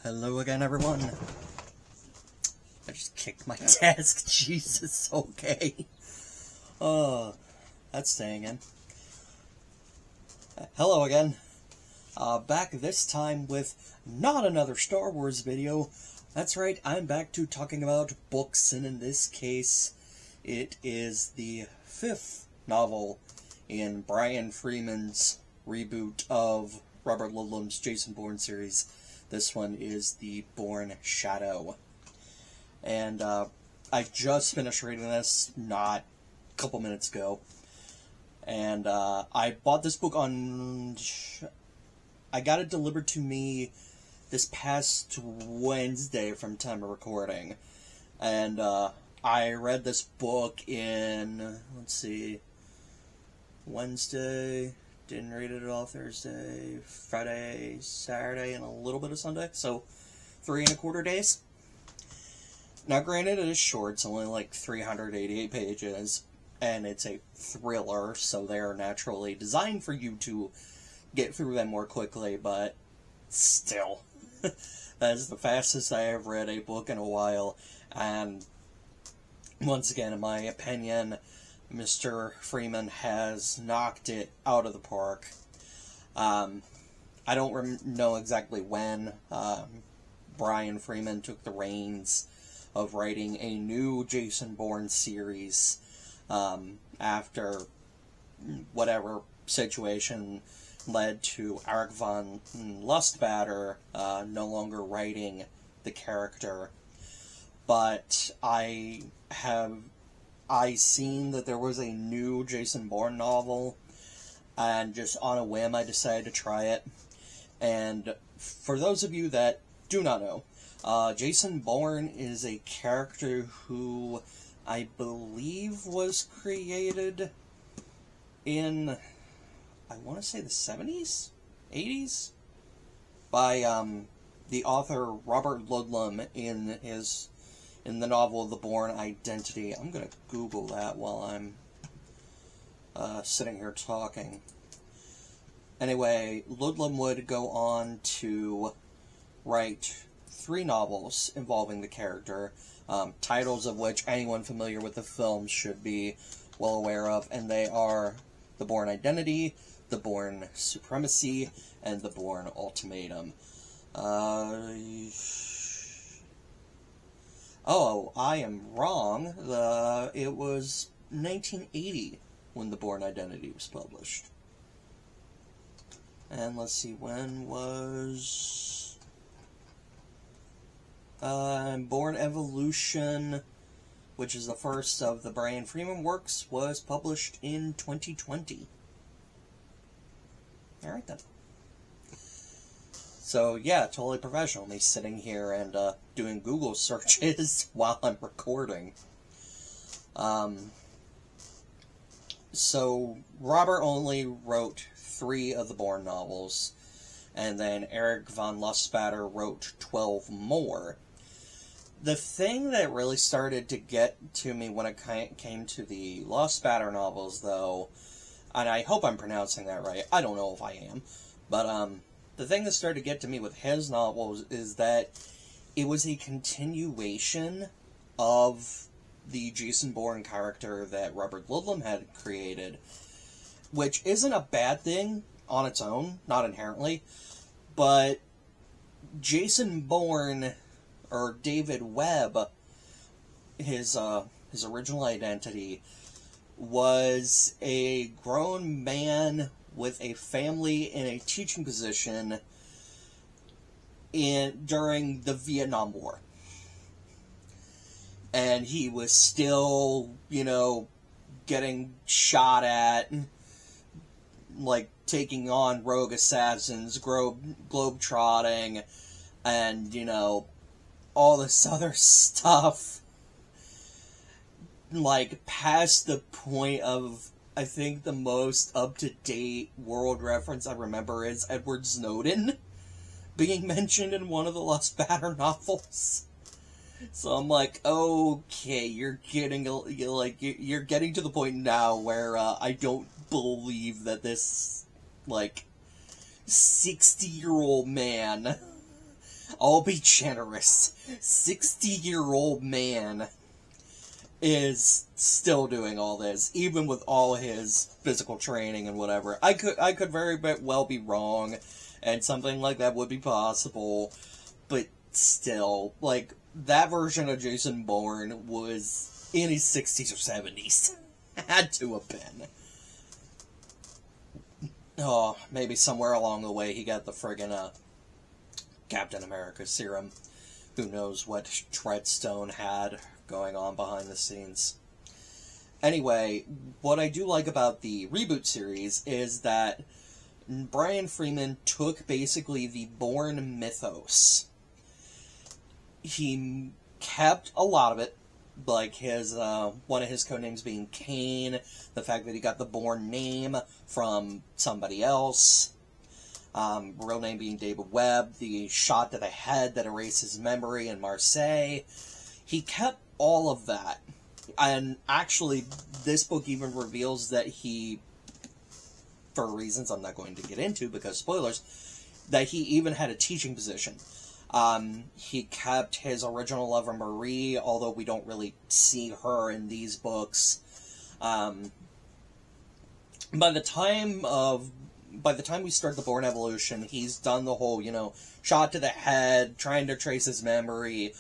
Hello again, everyone. I just kicked my desk. Jesus, okay. That's staying in. Hello again. Back this time with not another Star Wars video. That's right, I'm back to talking about books, and in this case, it is the 5th novel in Brian Freeman's reboot of Robert Ludlum's Jason Bourne series. This one is the Bourne Shadow. And I just finished reading this not a couple minutes ago. And I bought this book on... I got it delivered to me this past Wednesday from time of recording. And I read this book in, let's see, Wednesday, didn't read it at all Thursday, Friday, Saturday, and a little bit of Sunday, so 3¼ days. Now granted, it is short, it's only like 388 pages, and it's a thriller, so they're naturally designed for you to get through them more quickly, but still, that is the fastest I have read a book in a while, and once again, in my opinion, Mr. Freeman has knocked it out of the park. I don't know exactly when Brian Freeman took the reins of writing a new Jason Bourne series after whatever situation led to Eric von Lustbader no longer writing the character. But I seen that there was a new Jason Bourne novel, and just on a whim I decided to try it. And for those of you that do not know, Jason Bourne is a character who I believe was created in, I want to say the 70s? 80s? By the author Robert Ludlum in the novel The Bourne Identity. I'm going to Google that while I'm sitting here talking. Anyway, Ludlum would go on to write 3 novels involving the character, titles of which anyone familiar with the film should be well aware of, and they are The Bourne Identity, The Bourne Supremacy, and The Bourne Ultimatum. Oh, I am wrong. It was 1980 when The Bourne Identity was published. And let's see, when was... Bourne Evolution, which is the first of the Brian Freeman works, was published in 2020. Alright then. So, yeah, totally professional, me sitting here and doing Google searches while I'm recording. So, Robert only wrote 3 of the Bourne novels, and then Eric von Lustbader wrote 12 more. The thing that really started to get to me when it came to the Lustbader novels, though, and I hope I'm pronouncing that right, I don't know if I am, but, the thing that started to get to me with his novels is that it was a continuation of the Jason Bourne character that Robert Ludlum had created, which isn't a bad thing on its own, not inherently, but Jason Bourne, or David Webb, his original identity, was a grown man with a family in a teaching position during the Vietnam War. And he was still, you know, getting shot at, like, taking on rogue assassins, globe-trotting, and, you know, all this other stuff. Like, past the point of, I think the most up-to-date world reference I remember is Edward Snowden being mentioned in one of the Lustbader novels. So I'm like, okay, you're getting to the point now where I don't believe that this, like, 60-year-old man I'll be generous. 60-year-old man is still doing all this, even with all his physical training and whatever. I could very well be wrong, and something like that would be possible, but still, like, that version of Jason Bourne was in his 60s or 70s. Had to have been. Oh, maybe somewhere along the way he got the friggin' Captain America serum. Who knows what Treadstone had going on behind the scenes. Anyway, what I do like about the reboot series is that Brian Freeman took basically the Bourne mythos. He kept a lot of it, like his one of his codenames being Kane, the fact that he got the Bourne name from somebody else, real name being David Webb, the shot to the head that erases memory in Marseille. He kept all of that. And actually, this book even reveals that he, for reasons I'm not going to get into because spoilers, that he even had a teaching position. He kept his original lover Marie, although we don't really see her in these books. By the time we start the Bourne evolution, he's done the whole, shot to the head, trying to trace his memory,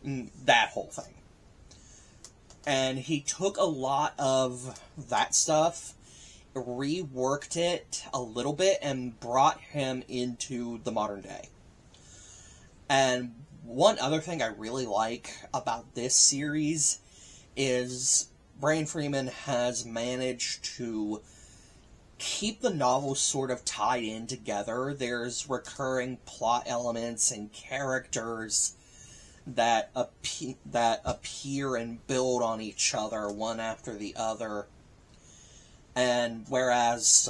that whole thing. And he took a lot of that stuff, reworked it a little bit, and brought him into the modern day. And one other thing I really like about this series is Brian Freeman has managed to keep the novels sort of tied in together. There's recurring plot elements and characters that appear and build on each other one after the other. And whereas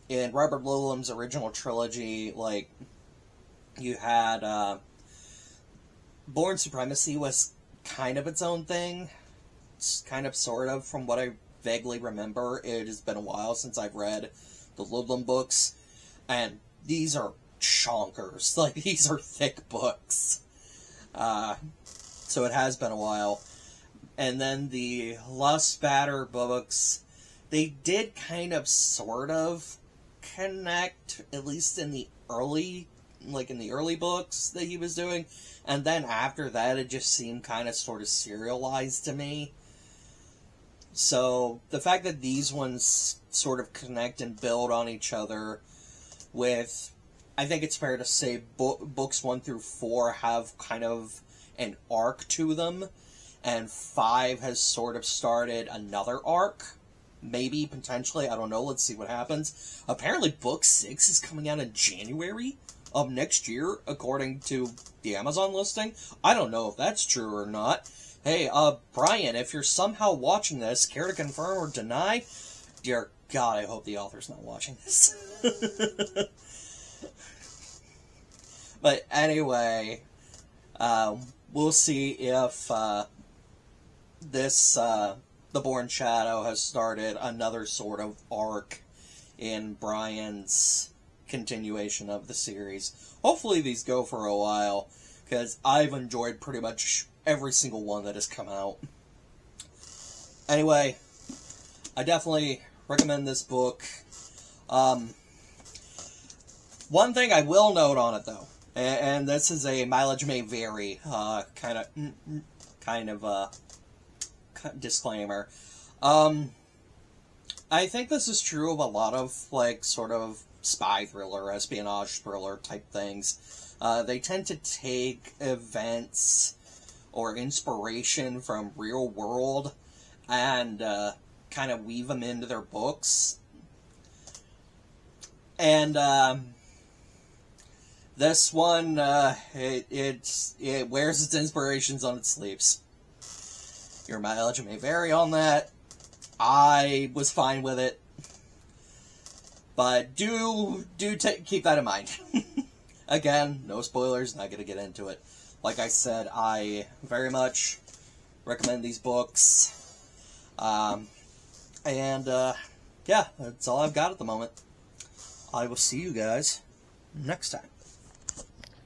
in Robert Ludlum's original trilogy, like, you had Bourne Supremacy was kind of its own thing. It's kind of, sort of, from what I vaguely remember. It has been a while since I've read the Ludlum books, and these are chonkers. Like, these are thick books. So it has been a while. And then the Lust Spatter books, they did kind of, sort of connect, at least in the early books that he was doing, and then after that it just seemed kind of sort of serialized to me. So the fact that these ones sort of connect and build on each other with, I think it's fair to say, books 1 through 4 have kind of an arc to them, and 5 has sort of started another arc. Maybe, potentially, I don't know, let's see what happens. Apparently book 6 is coming out in January of next year, according to the Amazon listing. I don't know if that's true or not. Hey, Brian, if you're somehow watching this, care to confirm or deny? Dear God, I hope the author's not watching this. But anyway, we'll see if The Bourne Shadow has started another sort of arc in Brian's continuation of the series. Hopefully these go for a while, because I've enjoyed pretty much every single one that has come out. Anyway, I definitely recommend this book. One thing I will note on it, though, and this is a mileage may vary kind of disclaimer. I think this is true of a lot of, like, sort of spy thriller, espionage thriller type things. They tend to take events or inspiration from real world and kind of weave them into their books. And this one, it wears its inspirations on its sleeves. Your mileage may vary on that. I was fine with it. But do keep that in mind. Again, no spoilers, not going to get into it. Like I said, I very much recommend these books. Yeah, that's all I've got at the moment. I will see you guys next time.